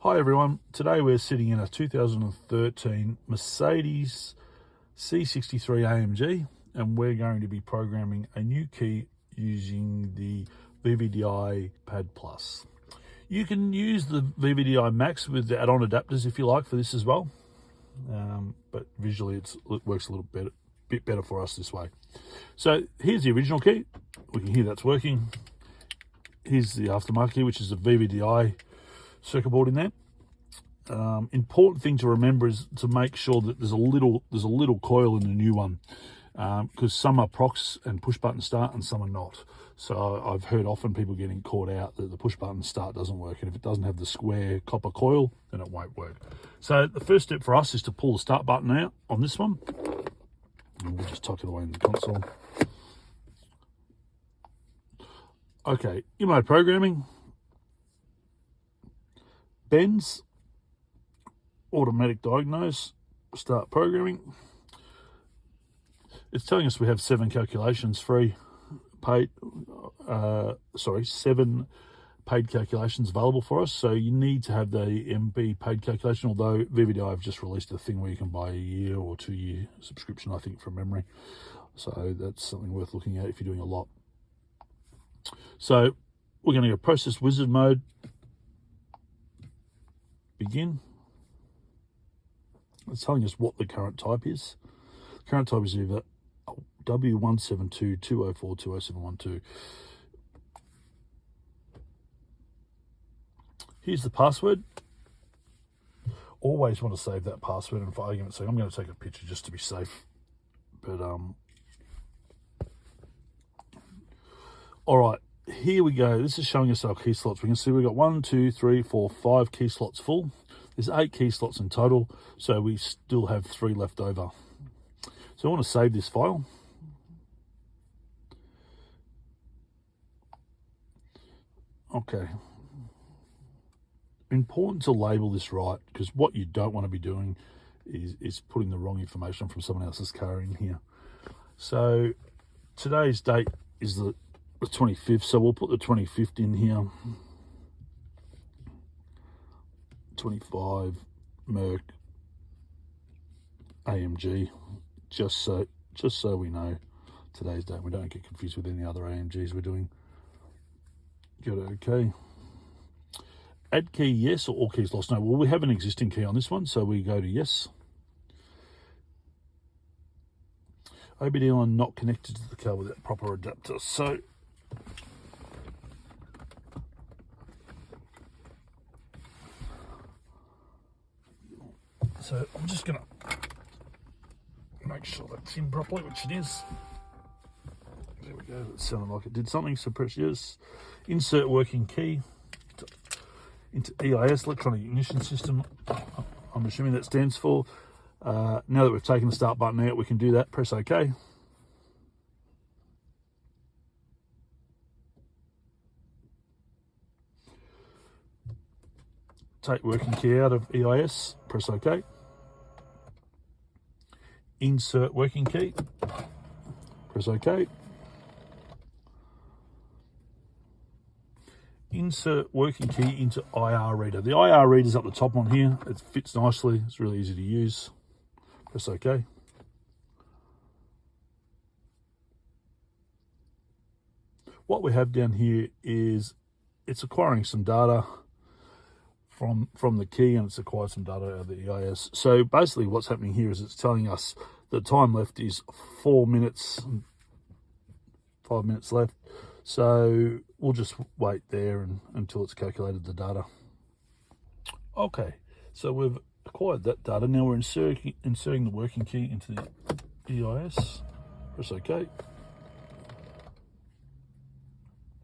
Hi everyone, today we're sitting in a 2013 Mercedes C63 AMG and we're going to be programming a new key using the VVDI Pad Plus. You can use the VVDI Max with the add-on adapters if you like for this as well, but visually it works a little bit better for us this way. So here's the original key, we can hear that's working. Here's the aftermarket key, which is a VVDI circuit board in there. Important thing to remember is to make sure that there's a little coil in the new one, because some are procs and push button start and some are not. So I've heard often people getting caught out that the push button start doesn't work, and if it doesn't have the square copper coil, then it won't work. So the first step for us is to pull the start button out on this one, and we'll just tuck it away in the console. Okay, in my programming, Benz automatic diagnose, start programming. It's telling us we have 7 calculations paid 7 paid calculations available for us. So you need to have the MB paid calculation, although VVDI have just released a thing where you can buy a year or 2-year subscription, I think, from memory. So that's something worth looking at if you're doing a lot. So we're going to go process wizard mode, begin. It's telling us what the current type is. The current type is either W17220420712. Here's the password. Always want to save that password, and for argument's sake, I'm going to take a picture just to be safe. But all right, here we go. This is showing us our key slots. We can see we've got 1, 2, 3, 4, 5 key slots full. There's 8 key slots in total, so we still have 3 left over. So I want to save this file. Okay. Important to label this right, because what you don't want to be doing is putting the wrong information from someone else's car in here. So today's date is the 25th, so we'll put the 25th in here. 25 Merc AMG, just so we know today's date. We don't get confused with any other AMGs we're doing. Go to OK. Add key yes, or all keys lost no. Well, we have an existing key on this one, so we go to yes. OBD line not connected to the car with that proper adapter. So I'm just going to make sure that's in properly, which it is. There we go. It sounded like it did something, so press yes. Insert working key into EIS, electronic ignition system. I'm assuming that stands for. Now that we've taken the start button out, we can do that. Press OK. Take working key out of EIS, press OK. Insert working key, press OK. Insert working key into IR reader. The IR reader is up the top on here. It fits nicely. It's really easy to use. Press OK. What we have down here is it's acquiring some data from the key, and it's acquired some data out of the EIS. So basically what's happening here is it's telling us the time left is 4 minutes, 5 minutes left. So we'll just wait there until it's calculated the data. Okay, so we've acquired that data. Now we're inserting the working key into the EIS. Press OK.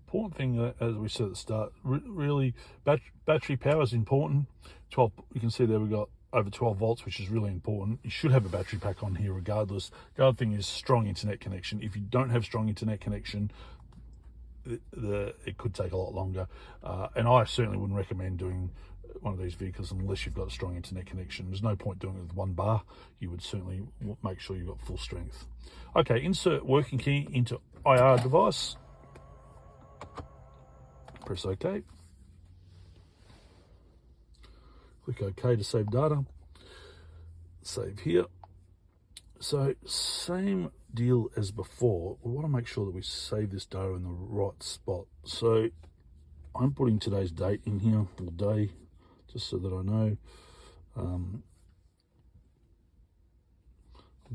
Important thing, as we said at the start, really battery power is important. 12, you can see there we've got over 12 volts, which is really important. You should have a battery pack on here regardless. The other thing is strong internet connection. If you don't have strong internet connection, it could take a lot longer. And I certainly wouldn't recommend doing one of these vehicles unless you've got a strong internet connection. There's no point doing it with 1 bar. You would certainly make sure you've got full strength. Okay, insert working key into IR device. Press OK. Click OK to save data. Save here. So same deal as before. We want to make sure that we save this data in the right spot. So I'm putting today's date in here, or day, just so that I know. I'm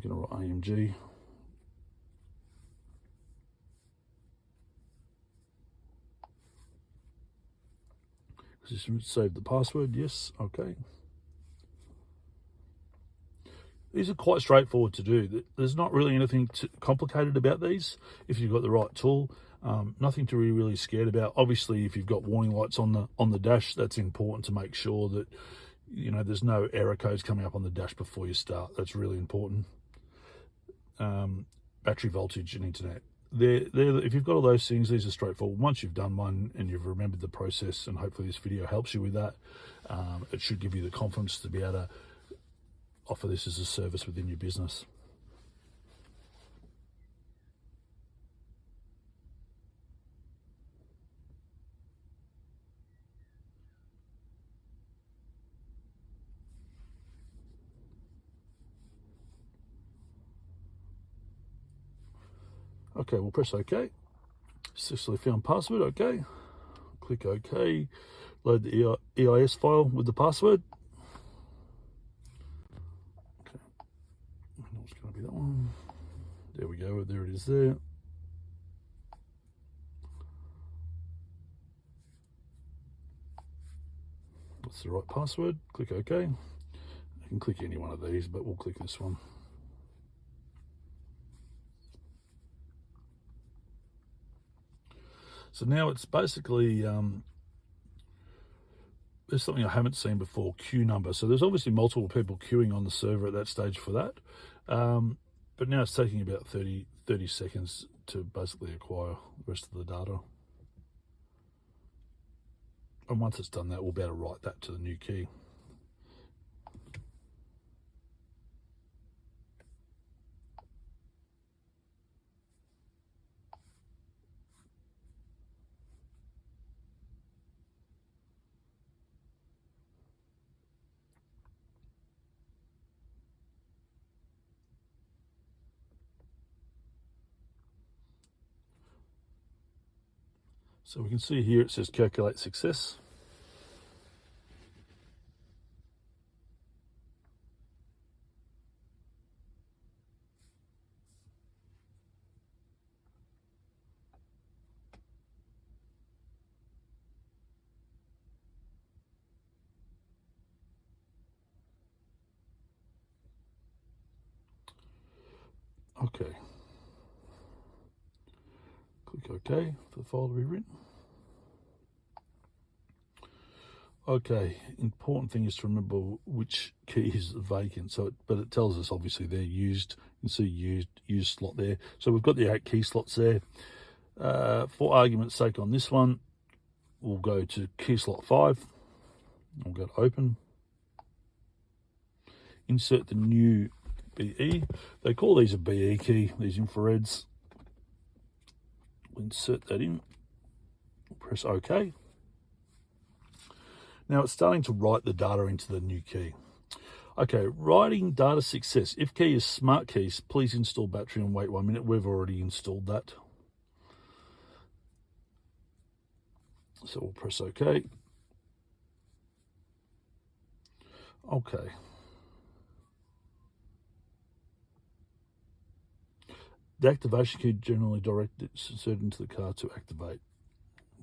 going to write AMG. Just save the password, yes, okay. These are quite straightforward to do. There's not really anything complicated about these if you've got the right tool. Nothing to be really scared about. Obviously, if you've got warning lights on the dash, that's important to make sure that, you know, there's no error codes coming up on the dash before you start. That's really important. Battery voltage and internet. If you've got all those things, these are straightforward. Once you've done one and you've remembered the process, and hopefully this video helps you with that, it should give you the confidence to be able to offer this as a service within your business. Okay, we'll press OK. Successfully found password, OK. Click OK. Load the EIS file with the password. Okay, I know it's going to be that one. There we go, there it is there. That's the right password. Click OK. You can click any one of these, but we'll click this one. So now it's basically, there's something I haven't seen before, queue number. So there's obviously multiple people queuing on the server at that stage for that. But now it's taking about 30 seconds to basically acquire the rest of the data. And once it's done that, we'll be able to write that to the new key. So we can see here it says calculate success. Okay. Click OK for the file to be written. Okay, important thing is to remember which key is vacant. But it tells us obviously they're used. You can see used slot there. So we've got the 8 key slots there. For argument's sake, on this one, we'll go to key slot 5. We'll go to open. Insert the new BE. They call these a BE key, these infrareds. We'll insert that in. We'll press OK. Now it's starting to write the data into the new key. Okay, writing data success. If key is smart keys, please install battery and wait 1 minute. We've already installed that. So we'll press OK. Okay. The activation key generally directed inserted into the car to activate.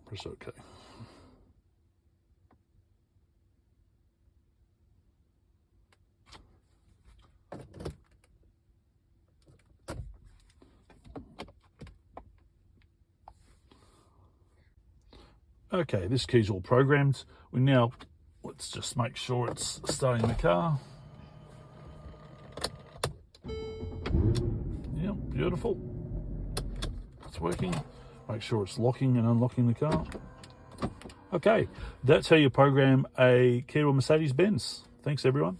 Press OK. Okay, this key's all programmed. Let's just make sure it's starting the car. Yep, beautiful. It's working. Make sure it's locking and unlocking the car. Okay, that's how you program a key to a Mercedes Benz. Thanks, everyone.